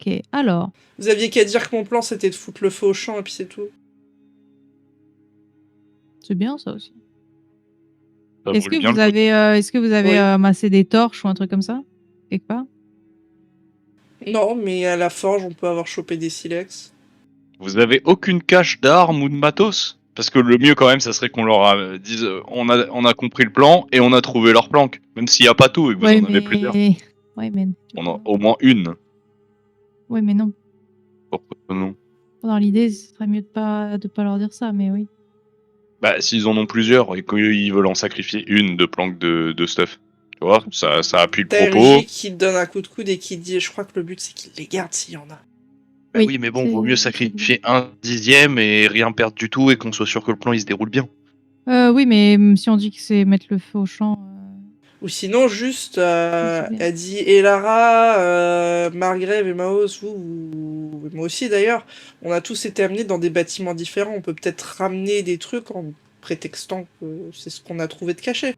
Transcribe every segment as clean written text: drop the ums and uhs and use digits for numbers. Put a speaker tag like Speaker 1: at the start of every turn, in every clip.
Speaker 1: Ok, alors.
Speaker 2: Vous aviez qu'à dire que mon plan c'était de foutre le feu au champ et puis c'est tout.
Speaker 1: C'est bien ça aussi.
Speaker 3: Ça
Speaker 1: Est-ce
Speaker 3: brûle
Speaker 1: que
Speaker 3: bien
Speaker 1: vous
Speaker 3: le
Speaker 1: avez,
Speaker 2: Oui.
Speaker 1: amassé des torches ou un truc comme ça quelque part?
Speaker 2: Non, mais à la forge on peut avoir chopé des silex.
Speaker 3: Vous avez aucune cache d'armes ou de matos? Parce que le mieux quand même, ça serait qu'on leur dise on a compris le plan et on a trouvé leur planque. Même s'il n'y a pas tout et que vous en avez plusieurs.
Speaker 1: Ouais, mais...
Speaker 3: On en a au moins une.
Speaker 1: Ouais, mais non.
Speaker 3: Pourquoi non?
Speaker 1: Dans l'idée, ce serait mieux de pas leur dire ça, mais oui.
Speaker 3: Bah, s'ils en ont plusieurs et qu'ils veulent en sacrifier une de planque de stuff. Tu vois, ça appuie le
Speaker 2: T'as
Speaker 3: propos.
Speaker 2: RJ qui te donne un coup de coude et qui dit je crois que le but c'est qu'il les garde s'il y en a.
Speaker 3: Bah oui, mais bon, vaut mieux sacrifier un dixième et rien perdre du tout et qu'on soit sûr que le plan il se déroule bien.
Speaker 1: Oui, mais si on dit que c'est mettre le feu au champ...
Speaker 2: Ou sinon juste,
Speaker 1: c'est bien.
Speaker 2: elle dit Elara, Margrave et Maos, vous, moi aussi d'ailleurs, on a tous été amenés dans des bâtiments différents. On peut peut-être ramener des trucs en prétextant que c'est ce qu'on a trouvé de caché.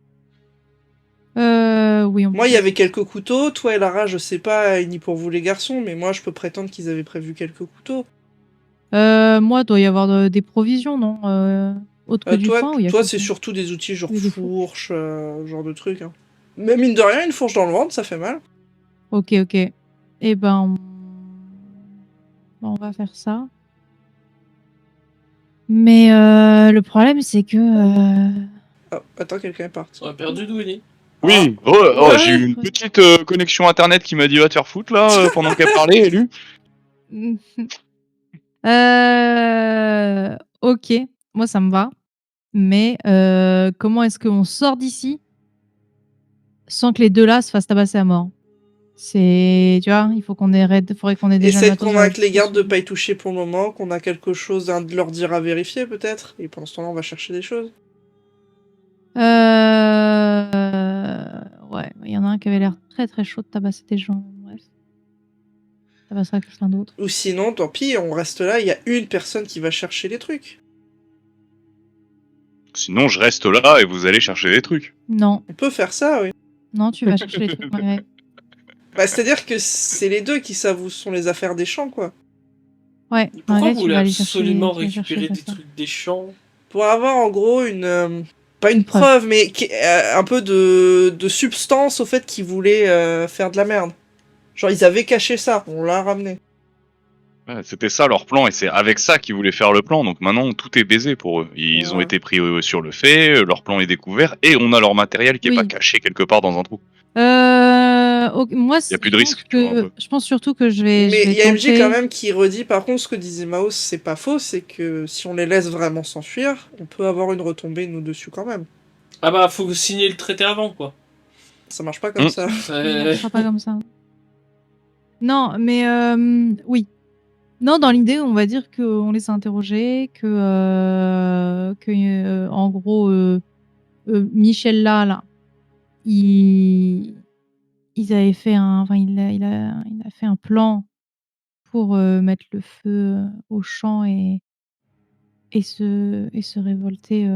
Speaker 1: Oui, on
Speaker 2: Moi, il y
Speaker 1: peut.
Speaker 2: avait quelques couteaux. Toi, Elara, je sais pas, ni pour vous les garçons, mais moi, je peux prétendre qu'ils avaient prévu quelques couteaux.
Speaker 1: Moi, doit y avoir des provisions, non autre que du foin ou il y a
Speaker 2: Toi,
Speaker 1: que
Speaker 2: c'est
Speaker 1: ça
Speaker 2: surtout des outils genre
Speaker 1: Des
Speaker 2: fourche, genre de trucs. Hein. Mais mine de rien, une fourche dans le ventre, ça fait mal.
Speaker 1: Ok. Eh ben, on va faire ça. Mais le problème, c'est que...
Speaker 2: Oh, attends, quelqu'un est parti.
Speaker 4: On a perdu Douini.
Speaker 3: Oui,
Speaker 2: Ah.
Speaker 3: oh,
Speaker 2: Ouais.
Speaker 3: j'ai eu une petite connexion internet qui m'a dit va te faire foutre là pendant qu'elle parlait, élu.
Speaker 1: Ok, moi ça me va. Mais comment est-ce qu'on sort d'ici sans que les deux là se fassent tabasser à mort? Tu vois, il faut qu'on ait faudrait qu'on ait déjà
Speaker 2: Essaye
Speaker 1: le
Speaker 2: de
Speaker 1: matos
Speaker 2: convaincre les gardes de
Speaker 1: disposition.
Speaker 2: pas y toucher pour le moment, qu'on a quelque chose à leur dire à vérifier peut-être. Et pendant ce temps-là, on va chercher des choses.
Speaker 1: Ouais, il y en a un qui avait l'air très très chaud de tabasser des gens. Bref, tabasserait quelqu'un d'autre.
Speaker 2: Ou sinon, tant pis, on reste là, il y a une personne qui va chercher les trucs.
Speaker 3: Sinon, je reste là et vous allez chercher des trucs.
Speaker 1: Non,
Speaker 2: On peut faire ça, oui.
Speaker 1: non, tu vas chercher les trucs, Margaret.
Speaker 2: Bah, c'est-à-dire que c'est les deux qui savent où sont les affaires des champs, quoi.
Speaker 1: Ouais,
Speaker 4: Pourquoi
Speaker 1: Margaret,
Speaker 4: vous
Speaker 1: tu
Speaker 4: voulez
Speaker 1: vas aller chercher,
Speaker 4: absolument
Speaker 1: tu vas chercher
Speaker 4: récupérer
Speaker 1: les
Speaker 4: des
Speaker 1: affaires.
Speaker 4: trucs des champs?
Speaker 2: Pour avoir en gros une... pas une
Speaker 1: preuve.
Speaker 2: preuve, mais un peu de substance au fait qu'ils voulaient faire de la merde. Genre, ils avaient caché ça, on l'a ramené.
Speaker 3: Ouais, c'était ça leur plan et c'est avec ça qu'ils voulaient faire le plan. Donc maintenant, tout est baisé pour eux. Ils ont
Speaker 2: Ouais.
Speaker 3: été pris sur le fait, leur plan est découvert et on a leur matériel qui est
Speaker 1: Oui.
Speaker 3: pas caché quelque part dans un trou.
Speaker 1: Moi,
Speaker 3: Y a plus de risque, tu vois, un peu.
Speaker 1: je pense surtout que je vais
Speaker 2: Mais il y a MJ
Speaker 1: tenter...
Speaker 2: quand même qui redit, par contre, ce que disait Maos, c'est pas faux, c'est que si on les laisse vraiment s'enfuir, on peut avoir une retombée, nous, dessus quand même.
Speaker 4: Ah bah, faut signer le traité avant, quoi.
Speaker 2: Ça marche pas comme ça.
Speaker 1: Ça marchera pas comme ça. Non, mais oui. Non, dans l'idée, on va dire qu'on les a interrogés, en gros, Michel là, ils avaient fait il a fait un plan pour mettre le feu au champ et se révolter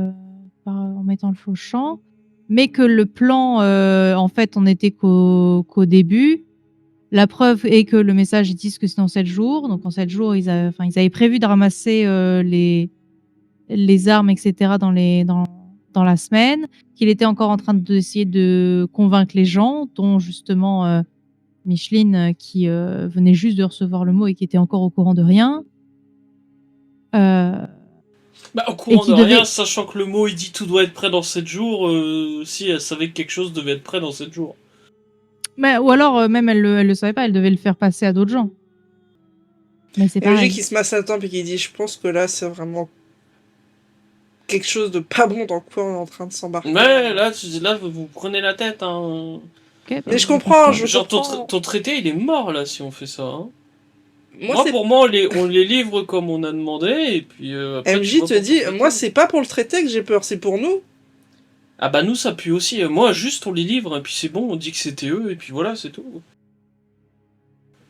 Speaker 1: en mettant le feu au champ, mais que le plan, en fait, on était qu'au début. La preuve est que le message, ils disent que c'est dans 7 jours. Donc en 7 jours, ils avaient prévu de ramasser les armes, etc. dans la semaine, qu'il était encore en train d'essayer de convaincre les gens, dont justement Micheline, qui venait juste de recevoir le mot et qui était encore au courant de rien.
Speaker 4: Bah, au courant de rien, sachant que le mot il dit tout doit être prêt dans 7 jours, si elle savait que quelque chose devait être prêt dans 7 jours.
Speaker 1: Mais, ou alors, même elle le savait pas, elle devait le faire passer à d'autres gens. Mais c'est pareil.
Speaker 2: MJ qui se masse la tempe et qui dit, je pense que là, c'est vraiment quelque chose de pas bon dans quoi on est en train de s'embarquer.
Speaker 4: Mais là, vous prenez la tête, hein.
Speaker 1: Okay,
Speaker 2: mais je comprends,
Speaker 4: Genre, ton traité, il est mort, là, si on fait ça, hein.
Speaker 2: Moi,
Speaker 4: pour moi, on les livre comme on a demandé, et puis... après,
Speaker 2: MJ te dit, moi, c'est pas pour le traité que j'ai peur, c'est pour nous.
Speaker 4: Ah bah nous, ça pue aussi. Moi, juste, on les livre, et puis c'est bon, on dit que c'était eux, et puis voilà, c'est tout.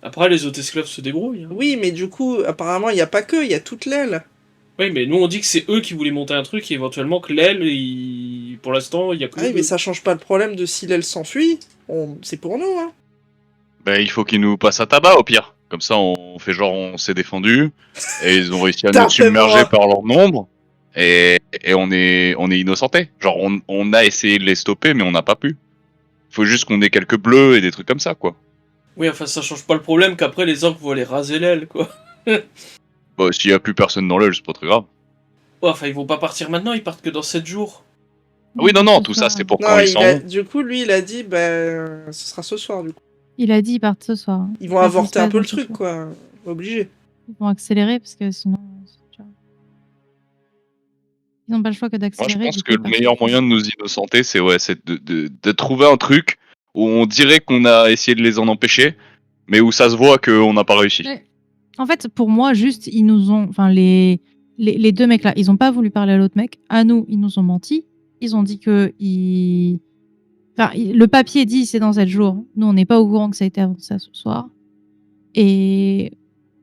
Speaker 4: Après, les autres esclaves se débrouillent. Hein.
Speaker 2: Oui, mais du coup, apparemment, il y a pas que, il y a toute l'aile.
Speaker 4: Oui, mais nous, on dit que c'est eux qui voulaient monter un truc, et éventuellement que l'aile, pour l'instant, il y a que...
Speaker 2: Ah oui, mais ça change pas le problème de si l'aile s'enfuit. C'est pour nous, hein.
Speaker 3: Bah, il faut qu'ils nous passent à tabac au pire. Comme ça, on fait genre on s'est défendu et ils ont réussi à
Speaker 2: T'as
Speaker 3: nous submerger
Speaker 2: fait
Speaker 3: par leur nombre et on est innocentés. Genre on a essayé de les stopper mais on n'a pas pu. Faut juste qu'on ait quelques bleus et des trucs comme ça quoi.
Speaker 4: Oui, enfin, ça change pas le problème qu'après les orques vont aller raser l'aile, quoi.
Speaker 3: Bah s'il y a plus personne dans l'aile, c'est pas très grave.
Speaker 4: Ouais, enfin, ils vont pas partir maintenant, ils partent que dans 7 jours.
Speaker 3: Ah oui non
Speaker 1: Ce
Speaker 3: tout ça
Speaker 1: soir.
Speaker 3: c'est pour
Speaker 2: Non,
Speaker 3: quand ils s'en vont.
Speaker 2: du coup, lui, il a dit, ce sera ce soir, du coup.
Speaker 1: Il a dit ils partent ce soir.
Speaker 2: Ils vont
Speaker 1: Enfin, ça se
Speaker 2: avorter un
Speaker 1: passe
Speaker 2: peu
Speaker 1: dans
Speaker 2: le
Speaker 1: ce
Speaker 2: truc,
Speaker 1: soir.
Speaker 2: quoi. Obligé.
Speaker 1: Ils vont accélérer parce que sinon, tu vois, ils n'ont pas le choix que
Speaker 3: Moi je
Speaker 1: d'accélérer.
Speaker 3: pense
Speaker 1: Du
Speaker 3: que
Speaker 1: coup, ils
Speaker 3: le
Speaker 1: partent
Speaker 3: meilleur
Speaker 1: sur
Speaker 3: moyen de nous innocenter c'est de trouver un truc où on dirait qu'on a essayé de les en empêcher mais où ça se voit qu'on n'a pas réussi.
Speaker 1: Mais, en fait, pour moi, juste, ils nous ont. Enfin, les deux mecs là, ils ont pas voulu parler à l'autre mec. À nous, ils nous ont menti. Ils ont dit que. Enfin, le papier dit c'est dans 7 jours. Nous, on n'est pas au courant que ça a été avancé ce soir. Et,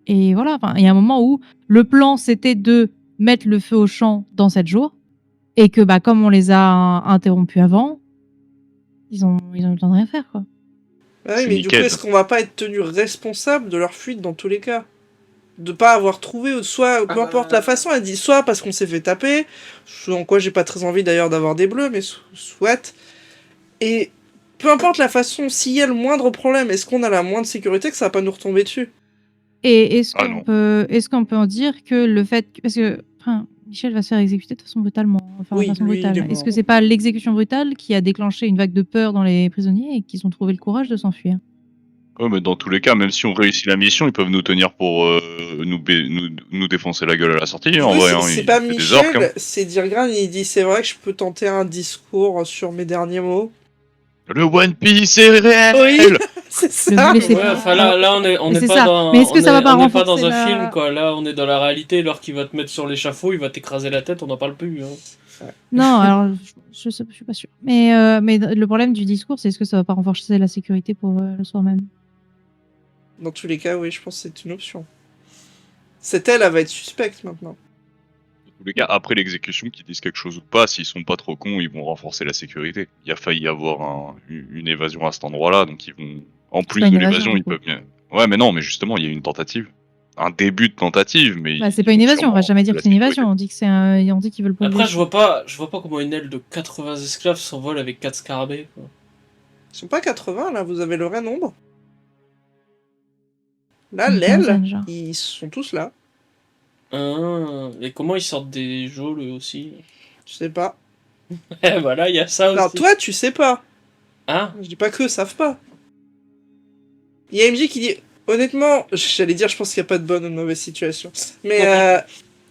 Speaker 1: et voilà. Enfin, il y a un moment où le plan, c'était de mettre le feu au champ dans 7 jours. Et que, bah, comme on les a interrompus avant, ils ont eu le temps de rien faire, quoi.
Speaker 2: Ah oui,
Speaker 3: C'est
Speaker 2: mais du coup,
Speaker 3: nickel.
Speaker 2: est-ce qu'on va pas être tenu responsable de leur fuite dans tous les cas? De pas avoir trouvé, ou soit, peu importe la façon, elle dit soit parce qu'on s'est fait taper, ce en quoi j'ai pas très envie d'ailleurs d'avoir des bleus, mais soit. Et peu importe la façon, s'il y a le moindre problème, est-ce qu'on a la moindre sécurité que ça va pas nous retomber dessus?
Speaker 1: Et est-ce
Speaker 3: Ah
Speaker 1: qu'on
Speaker 3: non.
Speaker 1: peut en dire que le fait parce que enfin, Michel va se faire exécuter de façon brutalement, enfin
Speaker 2: Oui,
Speaker 1: de façon
Speaker 2: lui, il est
Speaker 1: brutale.
Speaker 2: mort.
Speaker 1: Est-ce que c'est pas l'exécution brutale qui a déclenché une vague de peur dans les prisonniers et qu'ils ont trouvé le courage de s'enfuir?
Speaker 3: Ouais, mais dans tous les cas, même si on réussit la mission, ils peuvent nous tenir pour nous défoncer la gueule à la sortie.
Speaker 2: Du
Speaker 3: En
Speaker 2: coup,
Speaker 3: vrai, hein,
Speaker 2: c'est
Speaker 3: il
Speaker 2: pas
Speaker 3: fait des orques. Hein.
Speaker 2: Michel, c'est Dirgan, il dit c'est vrai que je peux tenter un discours sur mes derniers mots.
Speaker 3: Le One Piece est réel.
Speaker 2: Oui, c'est ça.
Speaker 1: laissez
Speaker 4: Ouais,
Speaker 1: pas.
Speaker 4: enfin là on
Speaker 1: Mais
Speaker 4: est
Speaker 1: c'est
Speaker 4: pas
Speaker 1: ça.
Speaker 4: dans,
Speaker 1: Mais est-ce que ça va pas
Speaker 4: on est pas dans
Speaker 1: renforcer
Speaker 4: un
Speaker 1: la-
Speaker 4: film, quoi. Là, on est dans la réalité. Lorsqu'il va te mettre sur l'échafaud, il va t'écraser la tête, on n'en parle plus. Hein.
Speaker 1: Non, alors je suis pas sûre. Mais le problème du discours, c'est est-ce que ça va pas renforcer la sécurité pour le soir même?
Speaker 2: Dans tous les cas, oui, je pense que c'est une option. Elle va être suspecte maintenant.
Speaker 3: Dans tous les cas, après l'exécution, qu'ils disent quelque chose ou pas, s'ils sont pas trop cons, ils vont renforcer la sécurité. Il y a failli y avoir une évasion à cet endroit-là, donc ils vont. En plus
Speaker 1: pas une
Speaker 3: de
Speaker 1: évasion,
Speaker 3: l'évasion,
Speaker 1: du
Speaker 3: ils
Speaker 1: coup.
Speaker 3: peuvent bien. Ouais, mais non, mais justement, il y a eu une tentative. Un début de tentative, mais.
Speaker 1: Bah, c'est
Speaker 3: ils
Speaker 1: pas une
Speaker 3: vont
Speaker 1: évasion, on va
Speaker 3: sûrement
Speaker 1: jamais dire que
Speaker 3: renforcer
Speaker 1: c'est une
Speaker 3: la sécurité.
Speaker 1: évasion. On dit qu'ils veulent polluer.
Speaker 4: Après, je vois pas comment une aile de 80 esclaves s'envole avec 4 scarabées, quoi.
Speaker 2: Ils sont pas 80, là, vous avez le vrai nombre. Là,
Speaker 1: Une
Speaker 2: l'aile,
Speaker 1: quinzaine, genre.
Speaker 2: ils sont tous là.
Speaker 4: Ah, et comment ils sortent des geôles eux aussi?
Speaker 2: Je sais pas.
Speaker 4: Eh, voilà, il y a ça
Speaker 2: Non,
Speaker 4: aussi.
Speaker 2: toi, tu sais pas.
Speaker 4: Hein?
Speaker 2: Je dis pas qu'eux savent pas. Il y a MJ qui dit, honnêtement, j'allais dire, je pense qu'il n'y a pas de bonne ou de mauvaise situation. Mais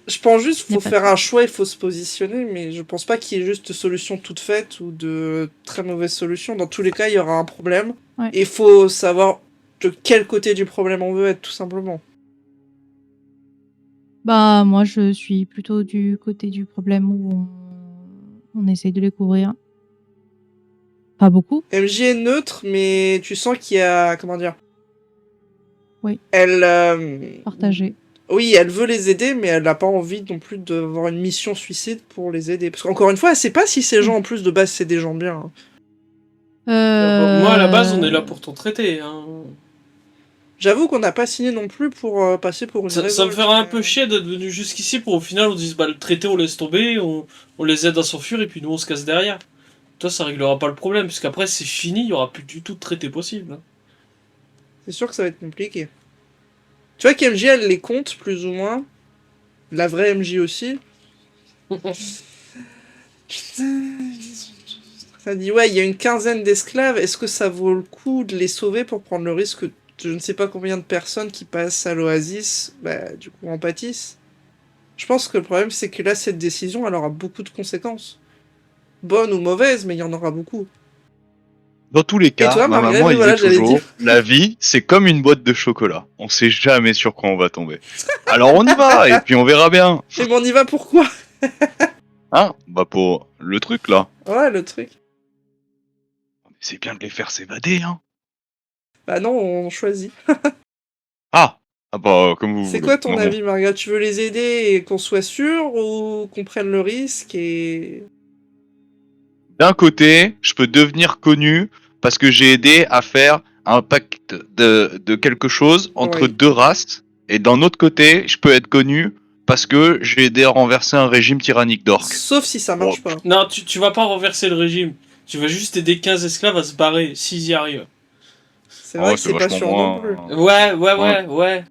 Speaker 2: je pense juste qu'il
Speaker 1: Y a
Speaker 2: faut
Speaker 1: pas de
Speaker 2: faire un choix, il faut se positionner, mais je pense pas qu'il y ait juste de solution toute faite ou de très mauvaise solution. Dans tous les cas, il y aura un problème.
Speaker 1: Ouais.
Speaker 2: Et il faut savoir de quel côté du problème on veut être, tout simplement.
Speaker 1: Bah, moi, je suis plutôt du côté du problème où on essaye de les couvrir. Pas beaucoup.
Speaker 2: MJ est neutre, mais tu sens qu'il y a... Comment dire?
Speaker 1: Oui.
Speaker 2: Elle...
Speaker 1: Partagé.
Speaker 2: Oui, elle veut les aider, mais elle n'a pas envie non plus d'avoir une mission suicide pour les aider. Parce qu'encore une fois, elle sait pas si ces gens, en plus de base, c'est des gens bien. Hein.
Speaker 4: Moi, à la base, on est là pour ton traiter. Hein.
Speaker 2: J'avoue qu'on n'a pas signé non plus pour passer pour une
Speaker 4: Ça me
Speaker 2: révolte,
Speaker 4: ferait un
Speaker 2: mais-
Speaker 4: peu chier d'être venu jusqu'ici pour au final on dise bah le traité on laisse tomber, on les aide à s'enfuir et puis nous on se casse derrière. Toi ça réglera pas le problème, puisqu'après c'est fini, il y aura plus du tout de traité possible. Hein.
Speaker 2: C'est sûr que ça va être compliqué. Tu vois qu'MJ, elle les compte, plus ou moins. La vraie MJ aussi. Ça dit, ouais, il y a une quinzaine d'esclaves. Est-ce que ça vaut le coup de les sauver pour prendre le risque de je ne sais pas combien de personnes qui passent à l'oasis, bah, du coup, en pâtissent? Je pense que le problème, c'est que là, cette décision, elle aura beaucoup de conséquences. Bonnes ou mauvaises, mais il y en aura beaucoup.
Speaker 3: Dans tous les cas,
Speaker 2: toi,
Speaker 3: ma
Speaker 2: Margaret,
Speaker 3: maman,
Speaker 2: oui,
Speaker 3: elle
Speaker 2: voilà,
Speaker 3: disait
Speaker 2: j'allais
Speaker 3: toujours,
Speaker 2: dire.
Speaker 3: la vie, c'est comme une boîte de chocolat. On sait jamais sur quoi on va tomber. Alors on y va, et puis on verra bien.
Speaker 2: Mais bon, on y va pourquoi?
Speaker 3: Hein? Bah pour le truc, là.
Speaker 2: Ouais, le truc.
Speaker 3: C'est bien de les faire s'évader, hein.
Speaker 2: Bah non, on choisit.
Speaker 3: Ah! Ah bah, comme vous
Speaker 2: C'est
Speaker 3: voulez.
Speaker 2: quoi ton
Speaker 3: Non, bon.
Speaker 2: avis, Margaret? Tu veux les aider et qu'on soit sûr ou qu'on prenne le risque et...
Speaker 3: D'un côté, je peux devenir connu parce que j'ai aidé à faire un pacte de quelque chose entre
Speaker 2: Oui.
Speaker 3: 2 races, et d'un autre côté, je peux être connu parce que j'ai aidé à renverser un régime tyrannique d'orques.
Speaker 2: Sauf si ça marche pas.
Speaker 4: Non, tu vas pas renverser le régime. Tu vas juste aider 15 esclaves à se barrer, s'ils y arrivent.
Speaker 2: C'est vrai
Speaker 3: Oh,
Speaker 2: que c'est pas
Speaker 3: vachement
Speaker 2: sûr non plus.
Speaker 4: Ouais.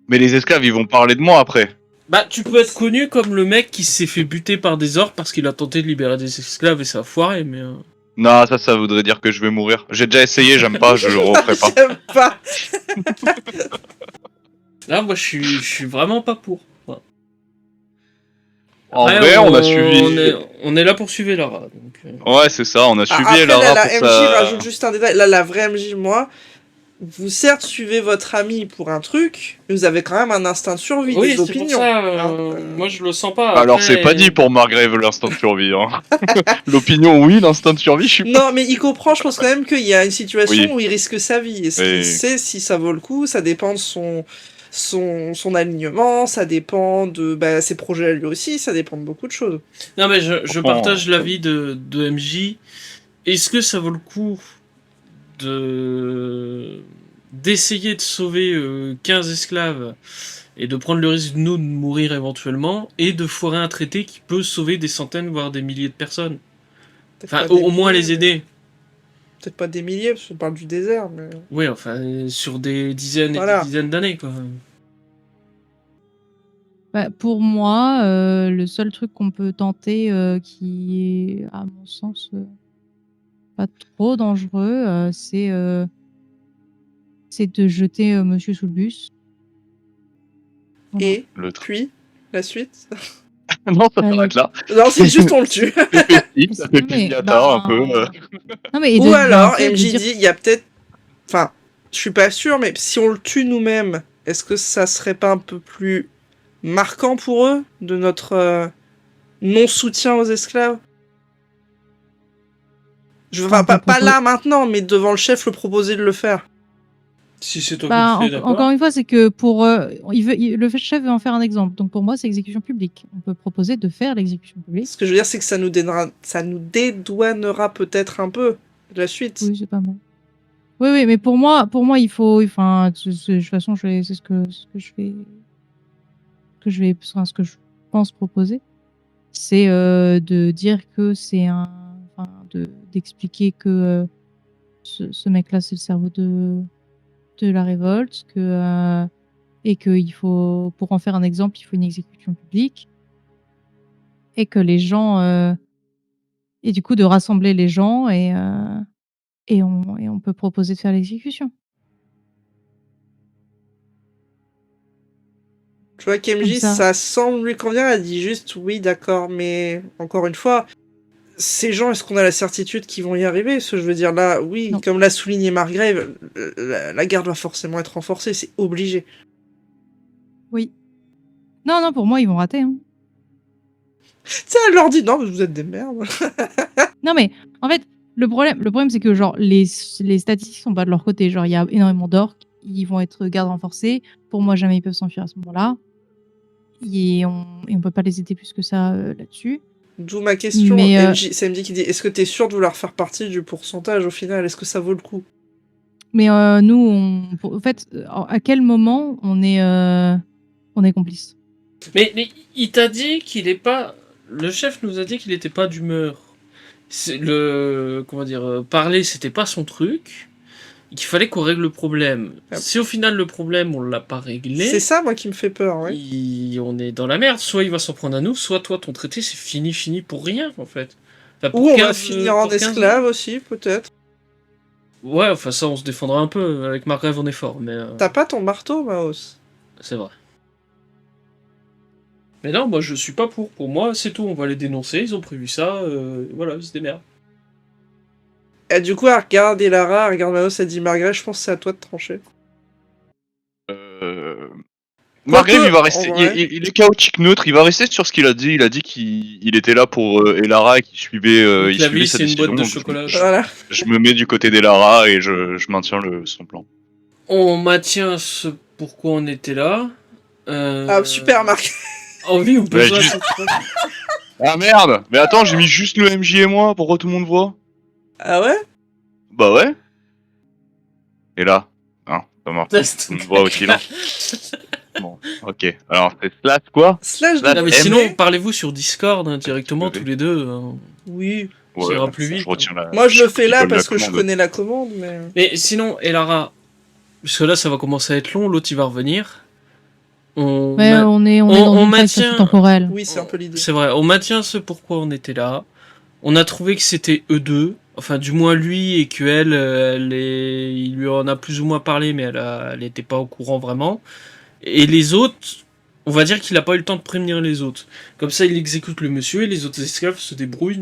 Speaker 3: Mais les esclaves, ils vont parler de moi après.
Speaker 4: Bah, tu peux être connu comme le mec qui s'est fait buter par des orques parce qu'il a tenté de libérer des esclaves et ça a foiré, mais...
Speaker 3: Non, ça voudrait dire que je vais mourir. J'ai déjà essayé, j'aime pas, je le referai pas.
Speaker 2: J'aime pas.
Speaker 4: Là, moi, je suis vraiment pas pour. Ouais.
Speaker 3: En
Speaker 4: Après,
Speaker 3: vrai, on a suivi...
Speaker 4: On est là pour suivre Lara. Donc,
Speaker 3: Ouais, c'est ça, on a suivi
Speaker 2: Après,
Speaker 3: Elara
Speaker 2: là, la
Speaker 3: pour
Speaker 2: MJ
Speaker 3: sa...
Speaker 2: rajoute juste un détail. Là, la vraie MJ, moi, vous certes suivez votre ami pour un truc, mais vous avez quand même un instinct de survie,
Speaker 4: oui,
Speaker 2: des
Speaker 4: c'est pour
Speaker 2: opinions.
Speaker 4: ça.
Speaker 2: Hein,
Speaker 4: Moi, je le sens pas.
Speaker 3: Alors,
Speaker 4: Après-
Speaker 3: c'est pas dit pour Margrave l'instinct de survie. Hein. L'opinion, oui, l'instinct de survie, je suis pas...
Speaker 2: Non, mais il comprend, je pense quand même qu'il y a une situation
Speaker 3: Oui.
Speaker 2: où il risque sa vie. Est-ce
Speaker 3: Oui.
Speaker 2: qu'il sait si ça vaut le coup? Ça dépend de son alignement, ça dépend de ses projets à lui aussi, ça dépend de beaucoup de choses.
Speaker 4: Non, mais je
Speaker 3: Franchement,
Speaker 4: partage l'avis de MJ. Est-ce que ça vaut le coup d'essayer de sauver 15 esclaves et de prendre le risque, nous, de mourir éventuellement, et de foirer un traité qui peut sauver des centaines, voire des milliers de personnes?
Speaker 2: Peut-être
Speaker 4: Enfin,
Speaker 2: pas
Speaker 4: au
Speaker 2: des
Speaker 4: moins
Speaker 2: milliers,
Speaker 4: les aider.
Speaker 2: Peut-être pas des milliers, parce qu'on parle du désert, mais...
Speaker 4: Oui, enfin, sur des dizaines et
Speaker 2: Voilà.
Speaker 4: des dizaines d'années, quoi.
Speaker 1: Bah, pour moi, le seul truc qu'on peut tenter qui est, à mon sens, pas trop dangereux, c'est de jeter monsieur sous le bus. Voilà.
Speaker 2: Et
Speaker 3: Le truc.
Speaker 2: puis, la suite?
Speaker 3: Non, ça
Speaker 1: Ouais,
Speaker 3: s'arrête là.
Speaker 2: Non, c'est juste on le tue.
Speaker 3: Ça fait flip, ça fait
Speaker 1: Non, mais,
Speaker 3: pignata un peu.
Speaker 1: Non, mais, et
Speaker 2: Ou
Speaker 1: de-
Speaker 2: alors,
Speaker 1: en fait, de
Speaker 2: MJ
Speaker 1: dire-
Speaker 2: dit, il y a peut-être... Enfin, je suis pas sûr, mais si on le tue nous-mêmes, est-ce que ça serait pas un peu plus marquant pour eux de notre non-soutien aux esclaves?
Speaker 1: On peut
Speaker 2: Pas là maintenant, mais devant le chef le proposer de le faire.
Speaker 4: Si c'est toi
Speaker 1: Bah,
Speaker 4: qui le fais, d'accord.
Speaker 1: encore une fois, c'est que pour le chef veut en faire un exemple. Donc pour moi, c'est exécution publique. On peut proposer de faire l'exécution publique.
Speaker 2: Ce que je veux dire, c'est que ça nous dédouanera peut-être un peu de la suite.
Speaker 1: Oui, c'est pas mal. Oui, mais pour moi, il faut. Enfin, de toute façon, c'est ce que je vais. Ce que je pense proposer, c'est de dire que c'est d'expliquer que ce mec-là, c'est le cerveau de la révolte, et qu'il faut, pour en faire un exemple, il faut une exécution publique, et que les gens, et du coup de rassembler les gens, et on peut proposer de faire l'exécution.
Speaker 2: Tu vois, KMJ,
Speaker 1: Comme ça.
Speaker 2: ça semble lui convenir, elle dit juste oui, d'accord, mais encore une fois, ces gens, est-ce qu'on a la certitude qu'ils vont y arriver? Ce que je veux dire là, oui,
Speaker 1: Non.
Speaker 2: comme l'a souligné Margrave, la garde va forcément être renforcée, c'est obligé.
Speaker 1: Oui. Non, pour moi, ils vont rater. Hein.
Speaker 2: Ça, elle leur dit non, mais vous êtes des merdes.
Speaker 1: Non, mais en fait, le problème, c'est que genre les statistiques sont pas de leur côté. Genre, il y a énormément d'orques, ils vont être garde renforcés. Pour moi, jamais ils peuvent s'enfuir à ce moment-là. Et on peut pas les aider plus que ça là-dessus.
Speaker 2: D'où ma question,
Speaker 1: Mais,
Speaker 2: c'est MJ qui dit, est-ce que t'es sûr de vouloir faire partie du pourcentage au final? Est-ce que ça vaut le coup?
Speaker 1: Mais nous, en fait, à quel moment on est complice?
Speaker 4: Mais il t'a dit qu'il est pas. Le chef nous a dit qu'il était pas d'humeur. Comment dire, parler, c'était pas son truc. Et qu'il fallait qu'on règle le problème.
Speaker 2: Ah.
Speaker 4: Si au final le problème on l'a pas réglé,
Speaker 2: C'est ça, moi, qui me fait peur, ouais.
Speaker 4: on est dans la merde. Soit il va s'en prendre à nous, soit toi ton traité c'est fini pour rien en fait. Enfin, pour
Speaker 2: Ou on va
Speaker 4: 15,
Speaker 2: finir en
Speaker 4: pour 15
Speaker 2: esclave aussi, peut-être.
Speaker 4: Ouais, enfin ça on se défendra un peu. Avec Margrave on est fort, mais
Speaker 2: T'as pas ton marteau, Maos?
Speaker 4: c'est vrai. Mais non, moi je suis pas pour. Pour moi, c'est tout. On va les dénoncer. Ils ont prévu ça. Voilà, ils se démerdent.
Speaker 2: Et du coup, elle regarde Elara, elle regarde Maos, elle dit Margrave, je pense que c'est à toi de trancher.
Speaker 3: Margrave, il va
Speaker 2: en
Speaker 3: rester.
Speaker 2: vrai.
Speaker 3: Il est chaotique neutre. Il va rester sur ce qu'il a dit. Il a dit qu'il était là pour Elara et qu'il suivait,
Speaker 4: Donc,
Speaker 3: il
Speaker 4: la
Speaker 3: suivait
Speaker 4: vie
Speaker 3: sa
Speaker 4: c'est une
Speaker 3: décision.
Speaker 4: boîte de
Speaker 3: Donc,
Speaker 4: chocolat.
Speaker 2: Voilà.
Speaker 3: je me mets du côté d'Elara et je maintiens son plan.
Speaker 4: On maintient ce pourquoi on était là.
Speaker 2: Ah, super, Marc.
Speaker 4: Envie ou
Speaker 3: Ouais,
Speaker 4: besoin.
Speaker 3: juste- Ah merde! Mais attends, j'ai mis juste le MJ et moi. Pourquoi tout le monde voit?
Speaker 2: Ah ouais?
Speaker 3: Bah ouais. t'es là. Hein, Thomas. Tu me vois aussi là. Bon, ok. Alors, c'est slash quoi?
Speaker 2: Slash
Speaker 3: Slash
Speaker 4: Non, mais
Speaker 3: M.
Speaker 4: sinon, parlez-vous sur Discord directement
Speaker 3: Oui.
Speaker 4: tous les deux.
Speaker 2: Oui.
Speaker 4: Ça ira plus vite.
Speaker 3: Je retiens la...
Speaker 2: Moi, je le fais là
Speaker 3: copie-colle
Speaker 2: parce
Speaker 3: la
Speaker 2: que je
Speaker 3: commande.
Speaker 2: connais la commande, mais...
Speaker 4: Mais sinon, Elara, parce que là, ça va commencer à être long, l'autre il va revenir. On,
Speaker 1: Ouais,
Speaker 4: ma-
Speaker 1: on est dans
Speaker 4: on
Speaker 1: une phase
Speaker 4: maintient-
Speaker 1: temporelle.
Speaker 2: Oui, c'est un peu l'idée.
Speaker 4: C'est vrai, on maintient ce pourquoi on était là. On a trouvé que c'était eux deux, enfin du moins lui, et que il lui en a plus ou moins parlé, mais elle était pas au courant vraiment. Et les autres, on va dire qu'il a pas eu le temps de prévenir les autres. Comme ça, il exécute le monsieur et les autres esclaves se débrouillent.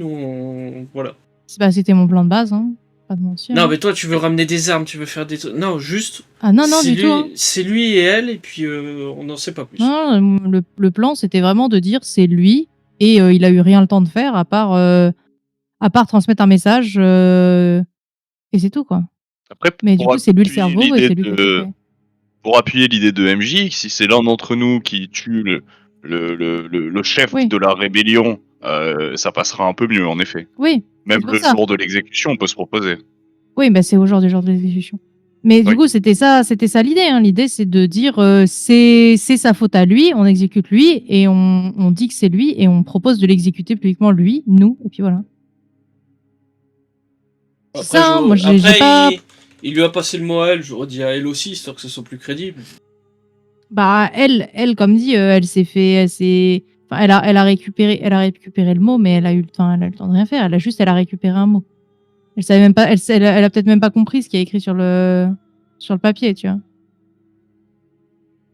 Speaker 4: Voilà.
Speaker 1: C'était mon plan de base, hein. Pas de mentir.
Speaker 4: Non, mais toi, tu veux ramener des armes, tu veux faire des trucs. Non, juste.
Speaker 1: Ah non,
Speaker 4: c'est
Speaker 1: du
Speaker 4: lui,
Speaker 1: tout. Hein.
Speaker 4: C'est lui et elle, et puis on n'en sait pas plus.
Speaker 1: Non, le plan, c'était vraiment de dire c'est lui, et il a eu rien le temps de faire à part transmettre un message, et c'est tout, quoi.
Speaker 3: Après,
Speaker 1: Mais du
Speaker 3: pour
Speaker 1: coup, c'est lui le
Speaker 3: appuyer
Speaker 1: cerveau, et
Speaker 3: l'idée
Speaker 1: c'est lui qui a tout fait.
Speaker 3: Pour appuyer l'idée de MJ, si c'est l'un d'entre nous qui tue le chef
Speaker 1: Oui.
Speaker 3: de la rébellion, ça passera un peu mieux, en effet.
Speaker 1: Oui,
Speaker 3: Même
Speaker 1: c'est pour
Speaker 3: le
Speaker 1: ça.
Speaker 3: jour de l'exécution, on peut se proposer.
Speaker 1: Oui, bah c'est au jour de l'exécution. Mais du
Speaker 3: Oui.
Speaker 1: coup, c'était ça l'idée. Hein. L'idée, c'est de dire c'est sa faute à lui, on exécute lui, et on dit que c'est lui, et on propose de l'exécuter publiquement lui, nous, et puis voilà. C'est
Speaker 4: Après,
Speaker 1: ça, hein, moi j'ai
Speaker 4: après,
Speaker 1: pas.
Speaker 4: il lui a passé le mot à elle, j'aurais dit à elle aussi, histoire que ce soit plus crédible.
Speaker 1: Bah elle comme dit, elle s'est fait, enfin, elle a récupéré le mot, mais elle a eu le temps de rien faire. Elle a récupéré un mot. Elle savait même pas, elle a peut-être même pas compris ce qu'il y a écrit sur le papier, tu vois.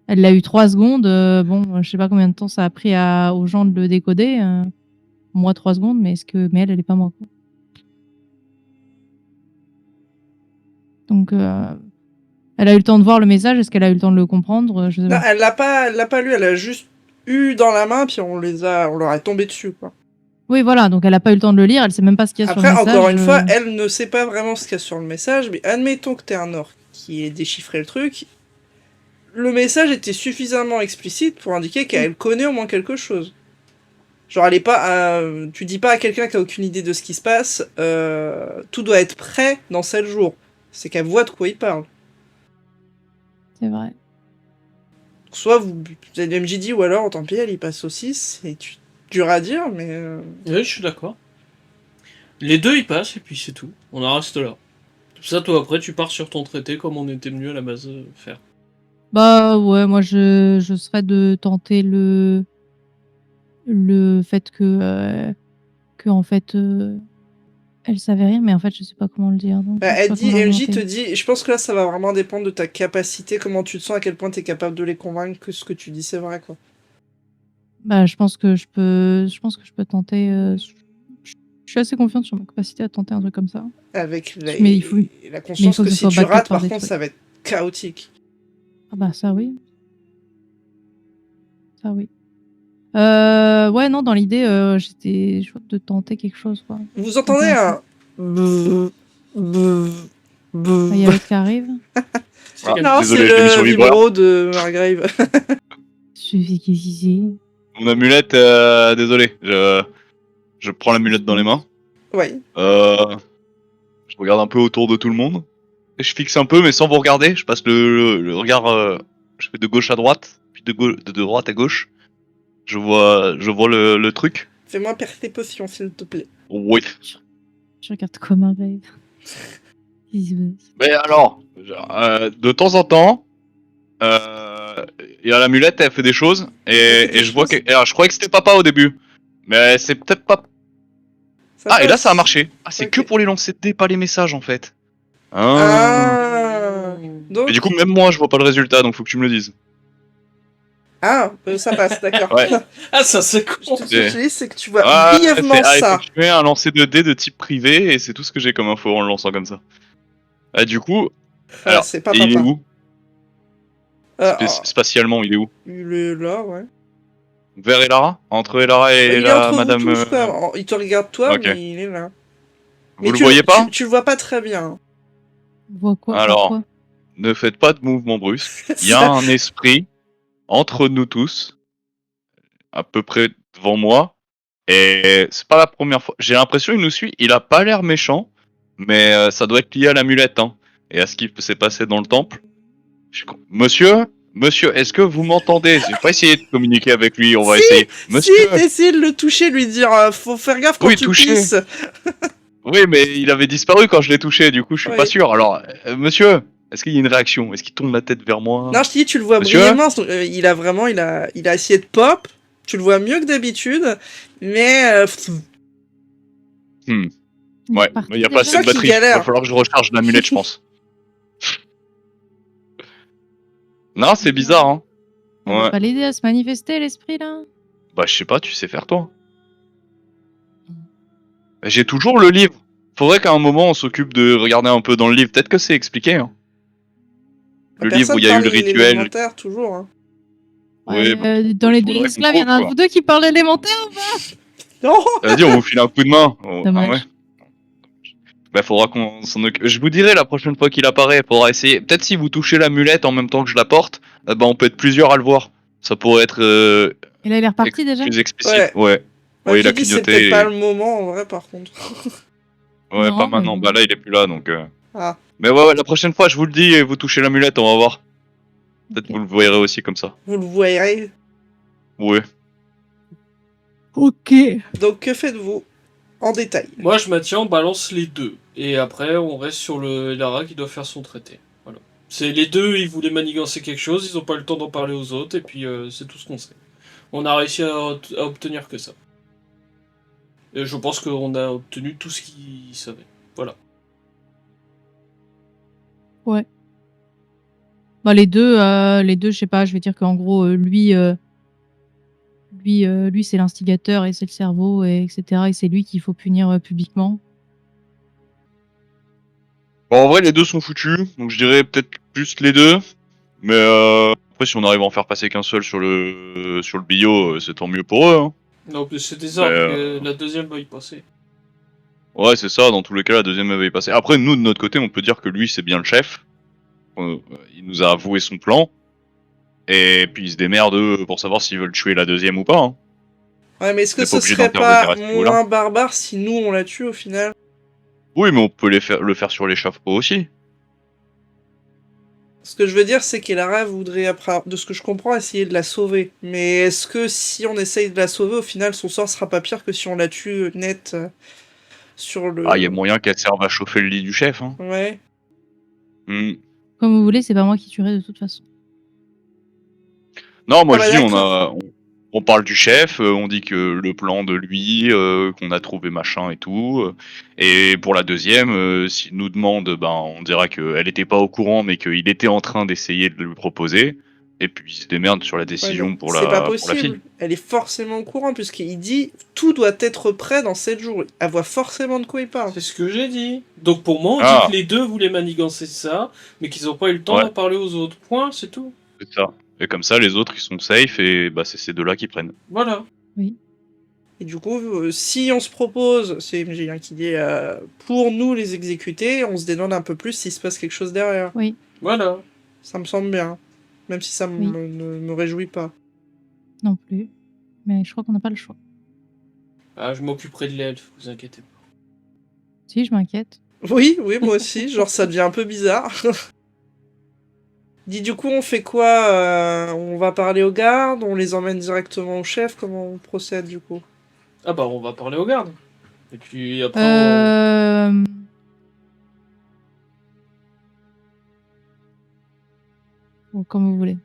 Speaker 1: Elle l'a eu 3 secondes. Bon, je sais pas combien de temps ça a pris aux gens de le décoder. Moi 3 secondes, mais elle est pas moi. Quoi. Donc elle a eu le temps de voir le message. Est-ce qu'elle a eu le temps de le comprendre? Je sais
Speaker 2: Non,
Speaker 1: pas.
Speaker 2: elle l'a pas lu, elle a juste eu dans la main, puis on leur est tombé dessus, quoi.
Speaker 1: Oui, voilà. Donc elle a pas eu le temps de le lire. Elle sait même pas ce qu'il y a
Speaker 2: Après,
Speaker 1: sur le message.
Speaker 2: encore une fois, elle ne sait pas vraiment ce qu'il y a sur le message, mais admettons que t'es un orc qui ait déchiffré le truc. Le message était suffisamment explicite pour indiquer qu'elle connaît au moins quelque chose. Genre, elle est pas. Tu dis pas à quelqu'un qui a aucune idée de ce qui se passe, tout doit être prêt dans 7 jours. C'est qu'elle voit de quoi il parle.
Speaker 1: C'est vrai.
Speaker 2: Soit vous êtes MJD, ou alors, tant pis, elle y passe aussi, c'est dur à dire, mais.
Speaker 4: Oui, je suis d'accord. Les deux, ils passent, et puis c'est tout. On en reste là. Tout ça, toi, après, tu pars sur ton traité comme on était venu à la base faire.
Speaker 1: Bah ouais, moi je serais de tenter le fait que en fait elle savait rien, mais en fait je sais pas comment le dire. Donc,
Speaker 2: Bah,
Speaker 1: je sais
Speaker 2: elle
Speaker 1: pas
Speaker 2: dit,
Speaker 1: comment
Speaker 2: MJ
Speaker 1: inventer.
Speaker 2: te dit, je pense que là ça va vraiment dépendre de ta capacité, comment tu te sens, à quel point tu es capable de les convaincre que ce que tu dis c'est vrai, quoi.
Speaker 1: Bah je pense que je peux tenter. Je suis assez confiante sur ma capacité à tenter un truc comme ça.
Speaker 2: Avec
Speaker 1: Mais il faut
Speaker 2: la conscience
Speaker 1: que
Speaker 2: que
Speaker 1: ce
Speaker 2: si
Speaker 1: soit
Speaker 2: tu
Speaker 1: backé
Speaker 2: rates,
Speaker 1: par
Speaker 2: par
Speaker 1: des
Speaker 2: contre,
Speaker 1: trucs.
Speaker 2: ça va être chaotique.
Speaker 1: Ah bah ça oui. Ça oui. Ouais non, dans l'idée j'étais chaude de tenter quelque chose quoi.
Speaker 2: Vous entendez un...
Speaker 1: Il y a l'autre qui arrive.
Speaker 4: C'est
Speaker 3: Ah.
Speaker 4: quel-
Speaker 2: Non,
Speaker 3: Désolé,
Speaker 2: c'est
Speaker 3: je l'ai mis sur
Speaker 2: le
Speaker 3: vibreur.
Speaker 2: numéro de Margrave.
Speaker 1: Je fais qu'est-ce
Speaker 3: Mon amulette, désolé, je prends l'amulette dans les mains.
Speaker 2: Ouais.
Speaker 3: Je regarde un peu autour de tout le monde. Et je fixe un peu, mais sans vous regarder. Je passe le regard. Je fais de gauche à droite, puis de droite à gauche. Je vois le truc.
Speaker 2: Fais-moi perdre tes potions, s'il te plaît.
Speaker 3: Oui.
Speaker 1: Je regarde comme un babe. Qu'est-ce qui se passe?
Speaker 3: Mais alors, de temps en temps, il y a l'amulette, elle fait des choses, et je vois que. Alors, je croyais que c'était papa au début, mais c'est peut-être pas.
Speaker 2: Ça
Speaker 3: Et là,
Speaker 2: passe.
Speaker 3: ça a marché. Ah, c'est
Speaker 2: Ok.
Speaker 3: que pour les lancer de dés, pas les messages en fait.
Speaker 2: Ah. Donc...
Speaker 3: Et du coup, même moi, je vois pas le résultat, donc faut que tu me le dises.
Speaker 2: Ah, ça passe, d'accord.
Speaker 3: Ouais.
Speaker 4: Ah, ça, c'est con.
Speaker 2: Ce que je te dis, c'est que tu vois
Speaker 3: Ah,
Speaker 2: brièvement
Speaker 3: c'est à
Speaker 2: ça.
Speaker 3: effectuer un lancer de dés de type privé, et c'est tout ce que j'ai comme info en le lançant comme ça. Du coup,
Speaker 2: Ah,
Speaker 3: alors,
Speaker 2: c'est pas
Speaker 3: et il est
Speaker 2: papa.
Speaker 3: où Spatialement, il est où
Speaker 2: Il est là, ouais.
Speaker 3: Vers Elara? Entre Elara et
Speaker 2: Il est
Speaker 3: la
Speaker 2: entre
Speaker 3: madame.
Speaker 2: vous tous, quoi. Il te regarde toi,
Speaker 3: Ok.
Speaker 2: mais il est là.
Speaker 3: Vous le voyez pas?
Speaker 2: Tu le vois pas très bien.
Speaker 1: On voit quoi?
Speaker 3: Alors,
Speaker 1: Pourquoi?
Speaker 3: Ne faites pas de mouvement brusque. Il y a un esprit entre nous tous, à peu près devant moi, et c'est pas la première fois. J'ai l'impression qu'il nous suit. Il a pas l'air méchant, mais ça doit être lié à l'amulette. Hein. et à ce qui s'est passé dans le temple. Monsieur, est-ce que vous m'entendez? Je vais pas essayer de communiquer avec lui, on va essayer. Monsieur,
Speaker 2: Si, t'essayes de le toucher, lui dire faut faire gaffe quand
Speaker 3: Oui,
Speaker 2: tu
Speaker 3: toucher.
Speaker 2: pisses.
Speaker 3: oui, mais il avait disparu quand je l'ai touché, du coup je suis
Speaker 2: Oui.
Speaker 3: pas sûr. Alors, monsieur, est-ce qu'il y a une réaction? Est-ce qu'il tourne la tête vers moi?
Speaker 2: Non, je te dis, tu le vois
Speaker 3: Monsieur
Speaker 2: brièvement. Il a vraiment, il a essayé de pop. Tu le vois mieux que d'habitude, mais
Speaker 3: Hmm.
Speaker 1: Il est
Speaker 3: Ouais,
Speaker 1: reparti
Speaker 3: il y a
Speaker 1: déjà.
Speaker 3: pas assez de
Speaker 2: C'est ça qui
Speaker 3: batterie.
Speaker 2: galère.
Speaker 3: Va falloir que je recharge l'amulette, je pense. Non, c'est bizarre, hein.
Speaker 1: On va
Speaker 3: Ouais.
Speaker 1: pas l'aider à se manifester, l'esprit, là?
Speaker 3: Bah, je sais pas, tu sais faire toi. J'ai toujours le livre. Faudrait qu'à un moment on s'occupe de regarder un peu dans le livre. Peut-être que c'est expliqué, hein. Le livre où
Speaker 2: personne
Speaker 3: il y a eu
Speaker 2: parle
Speaker 3: le rituel.
Speaker 2: l'élémentaire, toujours. Hein.
Speaker 3: Oui,
Speaker 1: Ouais,
Speaker 3: bah,
Speaker 1: dans les deux
Speaker 3: faudrait qu'on
Speaker 1: esclaves, il y en a un
Speaker 3: trouve,
Speaker 1: ou deux qui parlent élémentaire.
Speaker 2: Non.
Speaker 3: Vas-y, on vous file un coup de main. Oh,
Speaker 1: Dommage.
Speaker 3: ah ouais. Bah, faudra qu'on s'en occupe. Je vous dirai la prochaine fois qu'il apparaît. Faudra essayer. Peut-être si vous touchez l'amulette en même temps que je la porte, bah, on peut être plusieurs à le voir. Ça pourrait être
Speaker 1: Et là, il est reparti déjà?
Speaker 3: plus explicite.
Speaker 2: Ouais.
Speaker 3: Ouais.
Speaker 2: Bah,
Speaker 3: Ouais,
Speaker 2: je
Speaker 3: il a
Speaker 2: te dis, c'est
Speaker 3: clignoté.
Speaker 2: peut-être pas le moment, en vrai, par contre.
Speaker 3: Ouais,
Speaker 1: Non,
Speaker 3: pas
Speaker 1: mais
Speaker 3: maintenant.
Speaker 1: bon.
Speaker 3: Bah là, il est plus là, donc.
Speaker 2: Ah,
Speaker 3: Mais ouais, la prochaine fois, je vous le dis, et vous touchez l'amulette, on va voir. Peut-être
Speaker 1: Ok.
Speaker 3: vous le verrez aussi comme ça.
Speaker 2: vous le voyez.
Speaker 3: Ouais.
Speaker 1: Ok.
Speaker 2: Donc, que faites-vous en détail?
Speaker 4: Moi, je maintiens, on balance les deux. Et après, on reste sur le Lara qui doit faire son traité. Voilà. C'est les deux, ils voulaient manigancer quelque chose, ils n'ont pas eu le temps d'en parler aux autres, et puis c'est tout ce qu'on sait. On a réussi à obtenir que ça. Et je pense qu'on a obtenu tout ce qu'ils savaient. Voilà.
Speaker 1: Ouais. Bah, les deux, je sais pas, je vais dire qu'en gros, lui, c'est l'instigateur et c'est le cerveau, et etc. Et c'est lui qu'il faut punir publiquement.
Speaker 3: Bon, en vrai, les deux sont foutus, donc je dirais peut-être plus les deux. Mais après, si on arrive à en faire passer qu'un seul sur le bio, c'est tant mieux pour eux. Hein.
Speaker 4: Non, mais c'est des armes,
Speaker 3: Mais,
Speaker 4: la deuxième va y passer.
Speaker 3: Ouais, c'est ça. Dans tous les cas, la deuxième avait passé. Après, nous de notre côté, on peut dire que lui, c'est bien le chef. Il nous a avoué son plan. Et puis ils se démerdent eux, pour savoir s'ils veulent tuer la deuxième ou pas. Hein.
Speaker 2: Ouais, mais est-ce
Speaker 3: On
Speaker 2: que
Speaker 3: n'est pas
Speaker 2: ce
Speaker 3: obligé
Speaker 2: serait
Speaker 3: d'intervenir
Speaker 2: pas
Speaker 3: à ce niveau-là.
Speaker 2: moins barbare si nous, on la tue, au final?
Speaker 3: Oui, mais on peut le faire sur l'échafaud aussi.
Speaker 2: Ce que je veux dire, c'est qu'Elara voudrait, après, de ce que je comprends, essayer de la sauver. Mais est-ce que si on essaye de la sauver, au final, son sort sera pas pire que si on la tue net sur le...
Speaker 3: Ah, il y a moyen qu'elle serve à chauffer le lit du chef. Hein.
Speaker 2: Ouais.
Speaker 3: Hmm.
Speaker 1: Comme vous voulez, c'est pas moi qui tuerai de toute façon.
Speaker 3: Non, moi
Speaker 2: Ah bah
Speaker 3: je dis,
Speaker 2: d'accord.
Speaker 3: on parle du chef, on dit que le plan de lui, qu'on a trouvé machin et tout. Et pour la deuxième, s'il nous demande, ben on dira qu'elle était pas au courant, mais qu'il était en train d'essayer de lui proposer. Et puis il se démerde sur la
Speaker 2: Ouais,
Speaker 3: décision
Speaker 2: mais
Speaker 3: pour
Speaker 2: c'est pas
Speaker 3: pour la fille.
Speaker 2: possible. Elle est forcément au courant, puisqu'il dit tout doit être prêt dans 7 jours. Elle voit forcément de quoi il parle.
Speaker 4: C'est ce que j'ai dit. Donc pour moi, on
Speaker 3: Ah.
Speaker 4: dit que les deux voulaient manigancer ça, mais qu'ils n'ont pas eu le temps
Speaker 3: Ouais.
Speaker 4: d'en parler aux autres. Point, c'est tout.
Speaker 3: C'est ça. Et comme ça, les autres ils sont safe et bah c'est ces deux-là qui prennent.
Speaker 4: Voilà.
Speaker 2: Et du coup, si on se propose, c'est MJ qui dit, pour nous les exécuter, on se demande un peu plus s'il se passe quelque chose derrière.
Speaker 1: Oui.
Speaker 4: Voilà.
Speaker 2: Ça me semble bien. Même si ça
Speaker 1: Oui.
Speaker 2: ne me réjouit pas.
Speaker 1: Non plus. Mais je crois qu'on n'a pas le choix.
Speaker 4: Ah, je m'occuperai de l'elfe, vous inquiétez pas.
Speaker 1: Si, je m'inquiète.
Speaker 2: Oui, moi aussi. Genre, ça devient un peu bizarre. Dis, du coup, on fait quoi? On va parler aux gardes? On les emmène directement au chef? Comment on procède, du coup?
Speaker 4: Ah bah on va parler aux gardes. Et puis après
Speaker 1: Bon, comme vous voulez.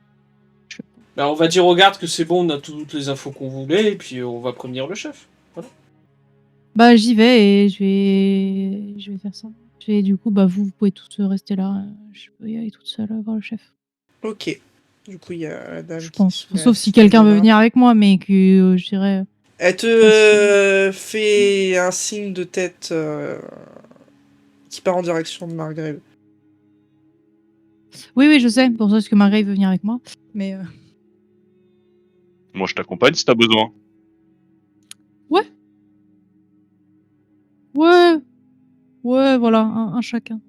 Speaker 4: on va dire aux gardes que c'est bon, on a toutes les infos qu'on voulait, et puis on va prévenir le chef.
Speaker 1: Bah, j'y vais et je vais faire ça. Du coup, bah, vous pouvez tous rester là. Je peux y aller toute seule voir le chef.
Speaker 2: Ok. Du coup, il y a la dame
Speaker 1: Je
Speaker 2: qui
Speaker 1: pense.
Speaker 2: se met
Speaker 1: Sauf
Speaker 2: à
Speaker 1: si
Speaker 2: ce
Speaker 1: quelqu'un veut
Speaker 2: niveau-là.
Speaker 1: venir avec moi, mais que je dirais.
Speaker 2: Elle te fait un signe de tête qui part en direction de Margrave.
Speaker 1: Oui, je sais. Pour ça, parce que Margrave veut venir avec moi. Mais.
Speaker 3: Moi je t'accompagne si t'as besoin.
Speaker 1: Ouais, voilà, un chacun.